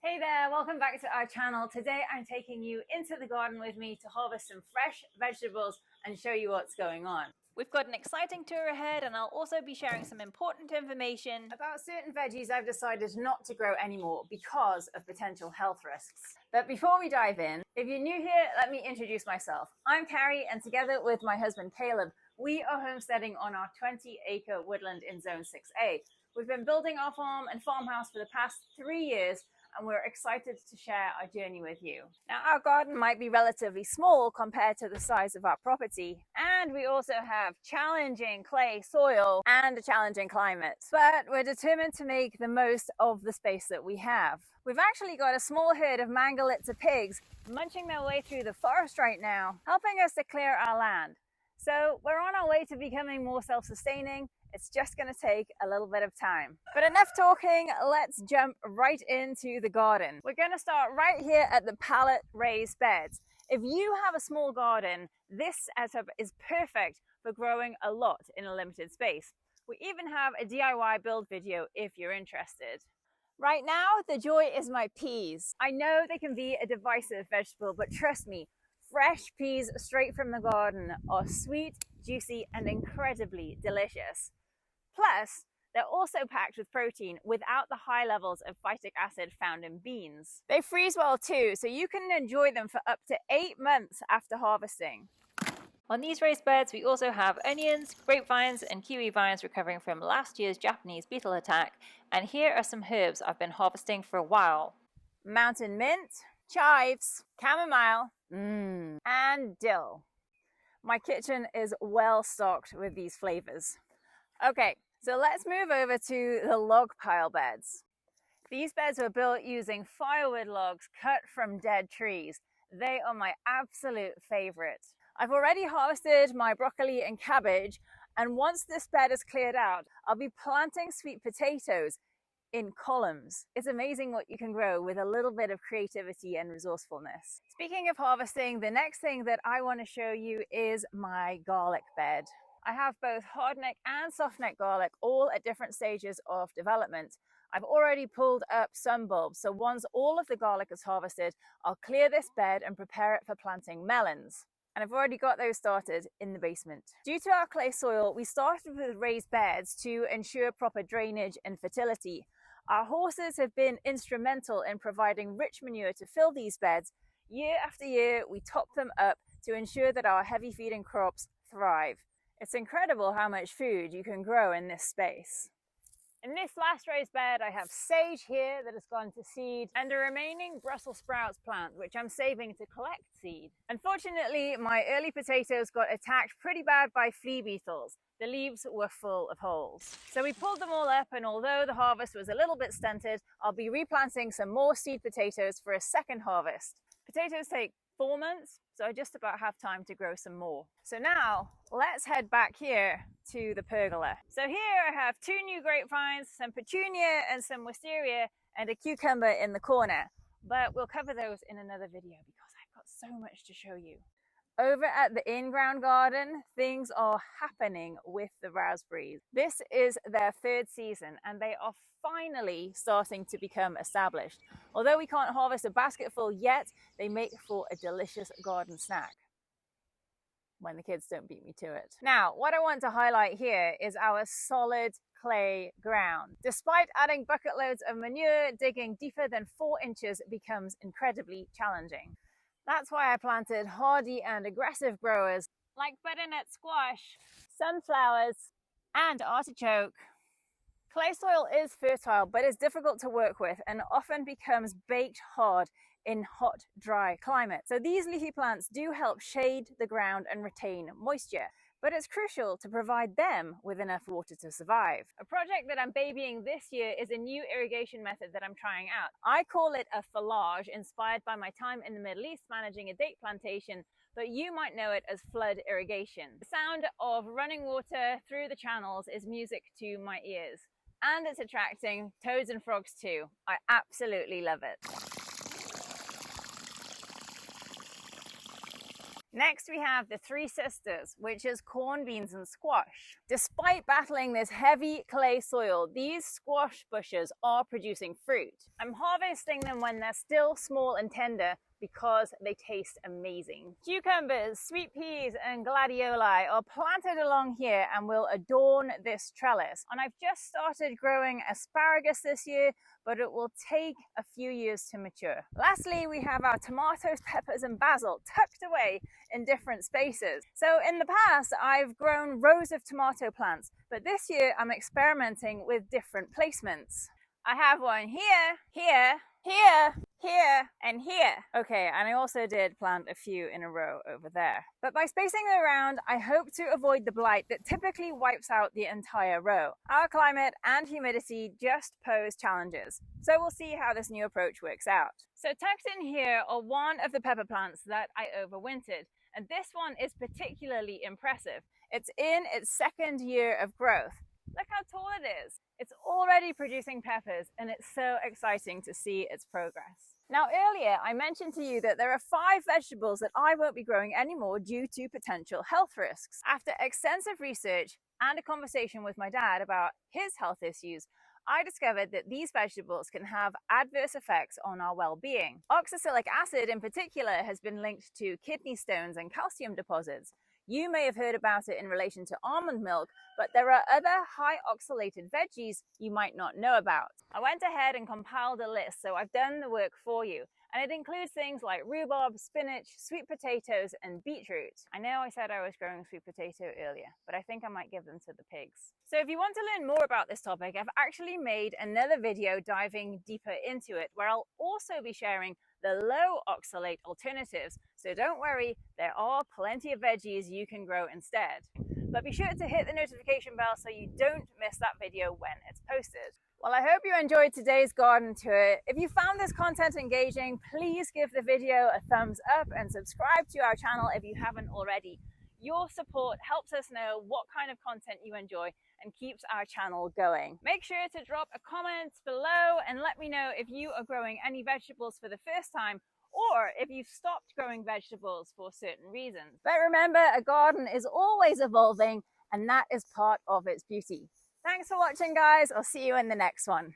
Hey there, welcome back to our channel. Today I'm taking you into the garden with me to harvest some fresh vegetables and show you what's going on. We've got an exciting tour ahead, and I'll also be sharing some important information about certain veggies I've decided not to grow anymore because of potential health risks. But before we dive in, if you're new here, let me introduce myself. I'm Carrie, and together with my husband Caleb, we are homesteading on our 20-acre woodland in Zone 6A. We've been building our farm and farmhouse for the past 3 years, and we're excited to share our journey with you. Now, our garden might be relatively small compared to the size of our property, and we also have challenging clay soil and a challenging climate, but we're determined to make the most of the space that we have. We've actually got a small herd of Mangalitsa pigs munching their way through the forest right now, helping us to clear our land. So we're on our way to becoming more self-sustaining. It's just going to take a little bit of time. But enough talking, let's jump right into the garden. We're going to start right here at the Pallet raised beds. If you have a small garden, this setup is perfect for growing a lot in a limited space. We even have a DIY build video if you're interested. Right now, the joy is my peas. I know they can be a divisive vegetable, but trust me, fresh peas straight from the garden are sweet, juicy, and incredibly delicious. Plus, they're also packed with protein without the high levels of phytic acid found in beans. They freeze well too, so you can enjoy them for up to 8 months after harvesting. On these raised beds, we also have onions, grapevines, and kiwi vines recovering from last year's Japanese beetle attack. And here are some herbs I've been harvesting for a while. Mountain mint, chives, chamomile, and dill. My kitchen is well stocked with these flavors. Okay, so let's move over to the log pile beds. These beds were built using firewood logs cut from dead trees. They are my absolute favorite. I've already harvested my broccoli and cabbage, and once this bed is cleared out, I'll be planting sweet potatoes in columns. It's amazing what you can grow with a little bit of creativity and resourcefulness. Speaking of harvesting, the next thing that I want to show you is my garlic bed. I have both hardneck and softneck garlic, all at different stages of development. I've already pulled up some bulbs, so once all of the garlic is harvested, I'll clear this bed and prepare it for planting melons. And I've already got those started in the basement. Due to our clay soil, we started with raised beds to ensure proper drainage and fertility. Our horses have been instrumental in providing rich manure to fill these beds. Year after year, we top them up to ensure that our heavy feeding crops thrive. It's incredible how much food you can grow in this space. In this last raised bed, I have sage here that has gone to seed and a remaining Brussels sprouts plant, which I'm saving to collect seed. Unfortunately, my early potatoes got attacked pretty bad by flea beetles. The leaves were full of holes. So we pulled them all up, and although the harvest was a little bit stunted, I'll be replanting some more seed potatoes for a second harvest. Potatoes take 4 months, so I just about have time to grow some more. So now let's head back here to the pergola. So here I have 2 new grapevines, some petunia and some wisteria, and a cucumber in the corner. But we'll cover those in another video because I've got so much to show you. Over at the in-ground garden, things are happening with the raspberries. This is their 3rd season, and they are finally starting to become established. Although we can't harvest a basketful yet, they make for a delicious garden snack when the kids don't beat me to it. Now, what I want to highlight here is our solid clay ground. Despite adding bucket loads of manure, digging deeper than 4 inches becomes incredibly challenging. That's why I planted hardy and aggressive growers like butternut squash, sunflowers, and artichoke. Clay soil is fertile, but it's difficult to work with and often becomes baked hard in hot, dry climates. So these leafy plants do help shade the ground and retain moisture, but it's crucial to provide them with enough water to survive. A project that I'm babying this year is a new irrigation method that I'm trying out. I call it a falaj, inspired by my time in the Middle East managing a date plantation, but you might know it as flood irrigation. The sound of running water through the channels is music to my ears, and it's attracting toads and frogs too. I absolutely love it. Next, we have the Three Sisters, which is corn, beans, and squash. Despite battling this heavy clay soil, these squash bushes are producing fruit. I'm harvesting them when they're still small and tender because they taste amazing. Cucumbers, sweet peas, and gladioli are planted along here and will adorn this trellis. And I've just started growing asparagus this year, but it will take a few years to mature. Lastly, we have our tomatoes, peppers, and basil tucked away in different spaces. So in the past, I've grown rows of tomato plants, but this year I'm experimenting with different placements. I have one here, here, here, here, and here. Okay, and I also did plant a few in a row over there. But by spacing them around, I hope to avoid the blight that typically wipes out the entire row. Our climate and humidity just pose challenges, so we'll see how this new approach works out. So tucked in here are one of the pepper plants that I overwintered, and this one is particularly impressive. It's in its second year of growth. Look how tall it is. It's already producing peppers, and it's so exciting to see its progress. Now, earlier I mentioned to you that there are 5 vegetables that I won't be growing anymore due to potential health risks. After extensive research and a conversation with my dad about his health issues, I discovered that these vegetables can have adverse effects on our well-being. Oxalic acid in particular has been linked to kidney stones and calcium deposits. You may have heard about it in relation to almond milk, but there are other high oxalated veggies you might not know about. I went ahead and compiled a list, so I've done the work for you. And it includes things like rhubarb, spinach, sweet potatoes, and beetroot. I know I said I was growing sweet potato earlier, but I think I might give them to the pigs. So if you want to learn more about this topic, I've actually made another video diving deeper into it, where I'll also be sharing the low oxalate alternatives. So don't worry, there are plenty of veggies you can grow instead. But be sure to hit the notification bell so you don't miss that video when it's posted. Well, I hope you enjoyed today's garden tour. If you found this content engaging, please give the video a thumbs up and subscribe to our channel if you haven't already. Your support helps us know what kind of content you enjoy and keeps our channel going. Make sure to drop a comment below and let me know if you are growing any vegetables for the first time, or if you've stopped growing vegetables for certain reasons. But remember, a garden is always evolving, and that is part of its beauty. Thanks for watching, guys. I'll see you in the next one.